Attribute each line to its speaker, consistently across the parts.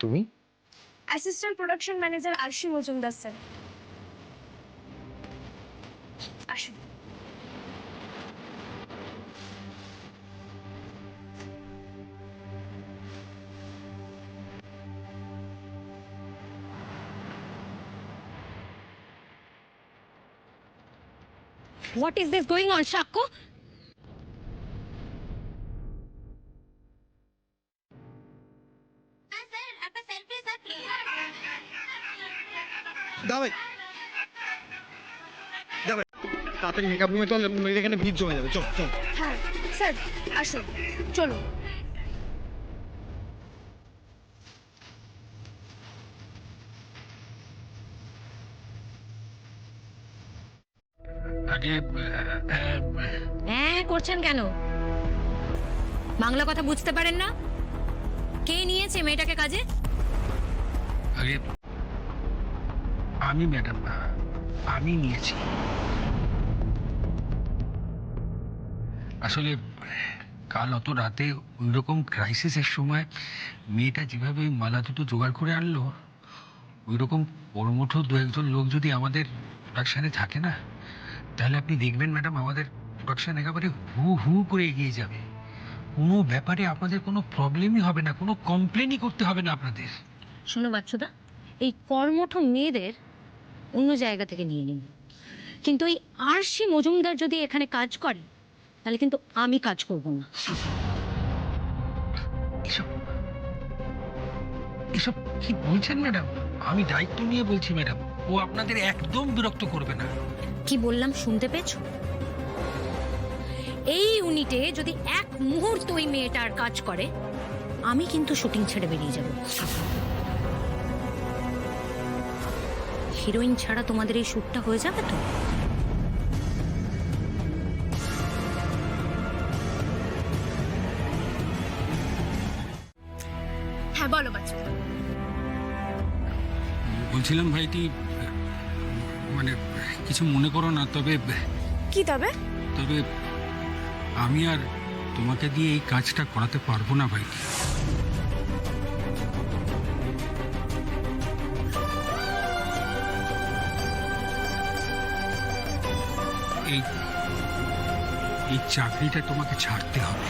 Speaker 1: তুমি?
Speaker 2: Assistant production manager আরশি Majumdar sir. আসুন।
Speaker 3: What is this going on, Shakku?
Speaker 1: দাও তাড়াতাড়ি মেকআপ রুমে চল, এখানে ভিড় জমে যাবে। চল চল।
Speaker 2: হ্যাঁ স্যার আসুন, চলুন।
Speaker 4: আগে
Speaker 3: হ্যাঁ করছেন কেন? বাংলা কথা বুঝতে পারেন না? কে নিয়েছে মেয়েটাকে কাজে?
Speaker 4: আগে আমি ম্যাডাম, আমি নিয়েছি। আসলে কাল অত রাতে ওইরকম ক্রাইসিসের সময় মেয়েটা যেভাবে ওই মালা দুটো জোগাড় করে আনলো, ওইরকম কর্মঠ দু একজন লোক যদি আমাদের প্রোডাকশানে থাকে না, তাহলে আপনি দেখবেন ম্যাডাম আমাদের প্রোডাকশন একেবারে হু হু করে এগিয়ে যাবে। কোনো ব্যাপারে আপনাদের কোনো প্রবলেমই হবে না, কোনো কমপ্লেনই করতে হবে না আপনাদের।
Speaker 3: শোনো বাচ্চুদা, এই কর্মঠ মেয়েদের অন্য জায়গা থেকে নিয়ে নিন, কিন্তু এই আরশি মজুমদার যদি এখানে কাজ করে তাহলে কিন্তু আমি কাজ করব না।
Speaker 4: এসব এসব কি বলছেন ম্যাডাম? আমি দায়িত্ব নিয়ে বলছি ম্যাডাম, ও আপনাদের একদম বিরক্ত করবে না।
Speaker 3: কি বললাম শুনতে পেয়েছো? এই ইউনিটে যদি এক মুহূর্ত ওই মেয়েটার কাজ করে, আমি কিন্তু শুটিং ছেড়ে বেরিয়ে যাব। হিরোইন ছাড়া তোমাদের এই শ্যুটটা হয়ে যাবে তো?
Speaker 2: হ্যাঁ বলো বাচ্চা।
Speaker 4: বলছিলাম ভাইটি, মানে কিছু মনে করো না, তবে
Speaker 2: কি তবে?
Speaker 4: তবে আমি আর তোমাকে দিয়ে এই কাজটা করাতে পারবো না ভাইটি। এই এই চাকরিটা তোমাকে ছাড়তে হবে।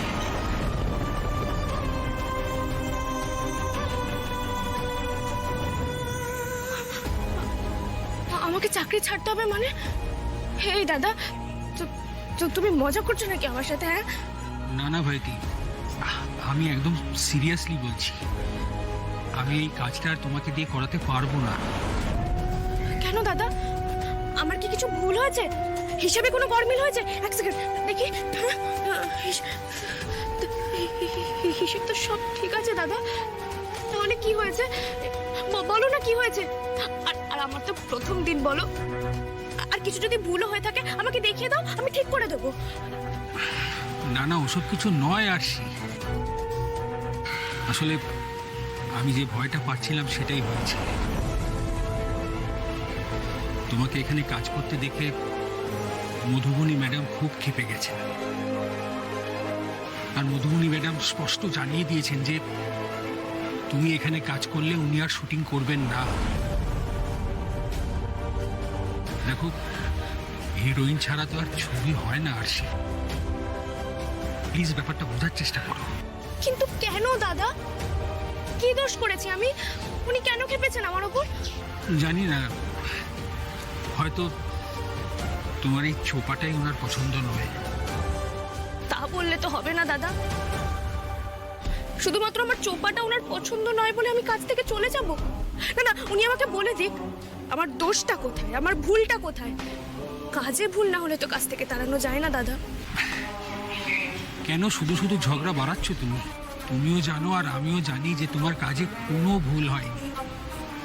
Speaker 2: আমাকে চাকরি ছাড়তে হবে মানে? হেই দাদা, তুমি মজা করছো নাকি আমার সাথে? হ্যাঁ
Speaker 4: না না ভাইটি, আমি একদম সিরিয়াসলি বলছি, আমি এই কাজটা আর তোমাকে দিয়ে করাতে পারবো না।
Speaker 2: কেন দাদা, আমার কি কিছু ভুল হয়েছে? হিসাবে কোনো গরমিল হয়েছে? এক সেকেন্ড দেখি। হিসেব তো সব ঠিক আছে দাদা, তাহলে কি হয়েছে বলো না, কি হয়েছে? আর আমার তো প্রথম দিন, বলো। আর কিছু যদি ভুলও হয়ে থাকে আমাকে দেখিয়ে দাও, আমি ঠিক করে দেবো।
Speaker 4: না না, ওসব কিছু নয় আরশি, আসলে আমি যে ভয়টা পাচ্ছিলাম সেটাই হয়েছে। তোমাকে এখানে কাজ করতে দেখে মধুবনী ম্যাডাম খুব ক্ষেপে গেছেন, আর মধুবনী ম্যাডাম স্পষ্ট জানিয়ে দিয়েছেন যে তুমি এখানে কাজ করলে উনি আর শুটিং করবেন না। দেখো, হিরোইন ছাড়া তো আর ছবি হয় না আরশি, প্লিজ ব্যাপারটা বোঝার চেষ্টা করো।
Speaker 2: কিন্তু কেন দাদা, কি দোষ করেছি আমি? উনি কেন খেপেছেন আমার ওপর?
Speaker 4: জানি না, হয়তো তোমার এই চোপাটাই ওনার পছন্দ নয়।
Speaker 2: তা বললে তো হবে না দাদা, শুধুমাত্র আমার চোপাটা ওনার পছন্দ নয় বলে আমি কাজ থেকে চলে যাব? না না, উনি আমাকে বলে দিক আমার দোষটা কোথায়, আমার ভুলটা কোথায়। কাজে ভুল না হলে তো কাজ থেকে তাড়ানো যায় না দাদা।
Speaker 4: কেন শুধু শুধু ঝগড়া বাড়াচ্ছ তুমি? তুমিও জানো আর আমিও জানি যে তোমার কাজে কোনো ভুল হয়নি,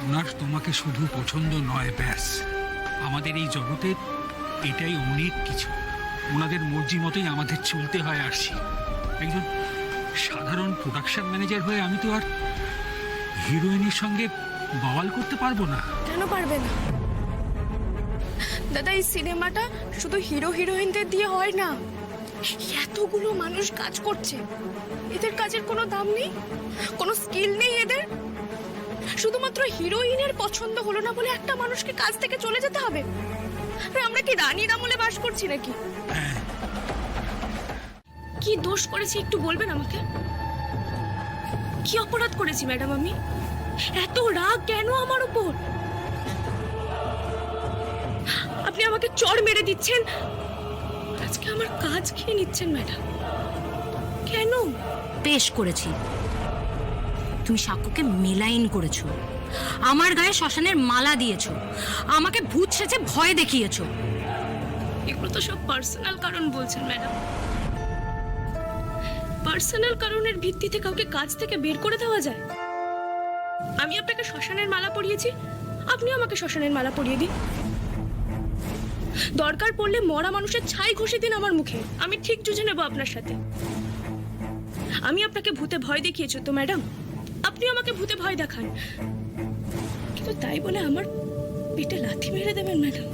Speaker 4: ওনার তোমাকে শুধু পছন্দ নয়, ব্যাস। আমাদের এই জগতে এটাই অনেক কিছু, ওনাদের মর্জি মতোই আমাদের চলতে হয় আরশি। একজন সাধারণ প্রোডাকশন ম্যানেজার হয়ে আমি তো আর হিরোইনের সঙ্গে বাওয়াল করতে পারবো না।
Speaker 2: কেন পারবে না দাদা? এই সিনেমাটা শুধু হিরো হিরোইনদের দিয়ে হয় না, এতগুলো মানুষ কাজ করছে, এদের কাজের কোনো দাম নেই, কোনো স্কিল নেই এদের। শুধুমাত্র হিরোইনের পছন্দ হলো না বলে একটা মানুষকে কাজ থেকে চলে যেতে হবে? আরে আমরা কি রানীর আমলে বাস করছি নাকি? কি দোষ করেছি একটু বলবেন আমাকে? কি অপরাধ করেছি ম্যাডাম আমি? এত রাগ কেন আমার উপর? আপনি আমাকে চড় মেরে দিচ্ছেন, আজকে আমার কাজ খেয়ে নিচ্ছেন ম্যাডাম। কেন?
Speaker 3: বেশ করেছি, তুমি সাক্ষ্যকে মেলাইন করেছো, আমার গায়ে শ্মশানের মালা দিয়েছো, আমাকে ভূত সেজে ভয় দেখিয়েছো।
Speaker 2: এগুলো তো সব পার্সোনাল কারণ বলছেন ম্যাডাম। পার্সোনাল কারণের ভিত্তিতে কাউকে কাজ থেকে বের করে দেওয়া যায়? আমি আপনাকে শ্মশানের মালা পরিয়েছি, আপনি আমাকে শ্মশানের মালা পরিয়ে দিন। দরকার পড়লে মরা মানুষের ছাই ঘষে দিন আমার মুখে, আমি ঠিক জুঝে নেব আপনার সাথে। আমি আপনাকে ভূতে ভয় দেখিয়েছি তো ম্যাডাম, আপনি আমাকে ভূতে ভয় দেখান, কিন্তু তাই বলে আমার পেটে লাথি মেরে দেবেন ম্যাডাম?